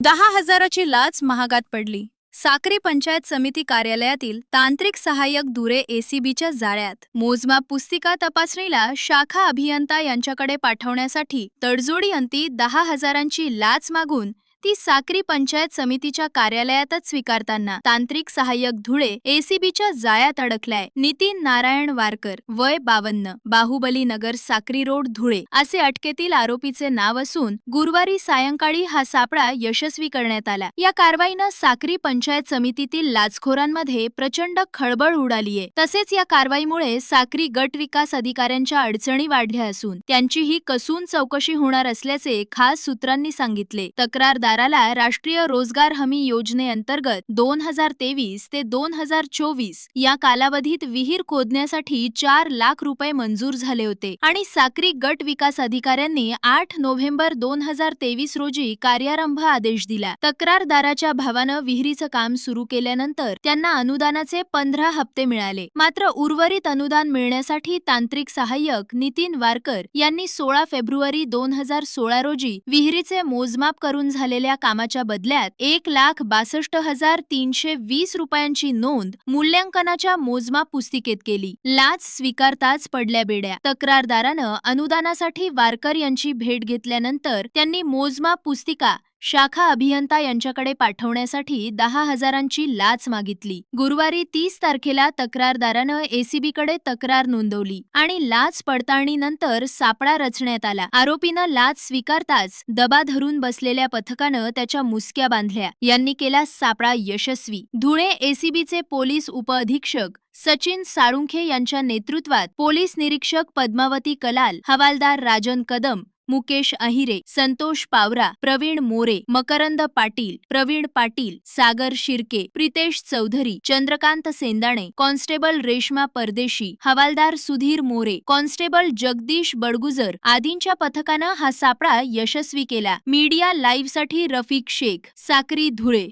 10,000ची लाच महागात पडली. साक्री पंचायत समिती कार्यालयातील तांत्रिक सहाय्यक दुरे एसीबीच्या जाळ्यात. मोजमाप पुस्तिका तपासणीला शाखा अभियंता यांच्याकडे पाठवण्यासाठी तडजोडी अंती 10,000ची लाच मागून ती साक्री पंचायत समितीच्या कार्यालयातच स्वीकारताना तांत्रिक सहाय्यक धुळे एसीबीच्या जाळ्यात अडकलाय. नितीन नारायण वारकर, वय 52, बाहुबली नगर, साक्री रोड, धुळे असे अटकेतील आरोपीचे नाव असून गुरुवारी सायंकाळी हा सापळा यशस्वी करण्यात आला. या कारवाईनं साक्री पंचायत समितीतील लाचखोरांमध्ये प्रचंड खळबळ उडालीये. तसेच या कारवाईमुळे साक्री गट विकास अधिकाऱ्यांच्या अडचणी वाढल्या असून त्यांचीही कसून चौकशी होणार असल्याचे खास सूत्रांनी सांगितले. तक्रारदाराला राष्ट्रीय रोजगार हमी योजनेअंतर्गत 2023 ते 2024 या कालावधीत विहीर खोदण्यासाठी 4 लाख रुपये मंजूर झाले होते आणि साक्री गट विकास अधिकाऱ्यांनी 8 नोव्हेंबर 2023 रोजी कार्यारंभ आदेश दिला. तक्रारदाराच्या भावानं विहिरीचं काम सुरू केल्यानंतर त्यांना अनुदानाचे 15 हप्ते मिळाले. मात्र उर्वरित अनुदान मिळण्यासाठी तांत्रिक सहाय्यक नितीन वारकर यांनी 16 फेब्रुवारी 2016 रोजी विहिरीचे मोजमाप करून झालेल्या कामाच्या बदल्यात 1,62,320 रुपयांची नोंद मूल्यांकनाच्या मोजमाप पुस्तिकेत केली. लाच स्वीकारताच पडल्या बेड्या. तक्रारदारानं अनुदानासाठी वारकर यांची भेट घेतल्यानंतर त्यांनी मोजमाप पुस्तिका शाखा अभियंता यांच्याकडे पाठवण्यासाठी 10,000ची लाच मागितली. गुरुवारी 30 तारखेला तक्रारदारानं एसीबीकडे तक्रार नोंदवली आणि लाच पडताळणीनंतर सापळा रचण्यात आला. आरोपीनं लाच स्वीकारताच दबा धरून बसलेल्या पथकानं त्याच्या मुसक्या बांधल्या. यांनी केला सापळा यशस्वी. धुळे एसीबीचे पोलीस उपअधीक्षक सचिन साळुंखे यांच्या नेतृत्वात पोलीस निरीक्षक पद्मावती कलाल, हवालदार राजन कदम, मुकेश अहिरे, संतोष पावरा, प्रवीण मोरे, मकरंद पाटील, प्रवीण पाटील, सागर शिर्के, प्रितेश चौधरी, चंद्रकांत सेंदाणे, कॉन्स्टेबल रेश्मा परदेशी, हवालदार सुधीर मोरे, कॉन्स्टेबल जगदीश बडगुजर आदींच्या पथकानं हा सापळा यशस्वी केला. मीडिया लाईव्हसाठी रफिक शेख, साक्री, धुळे.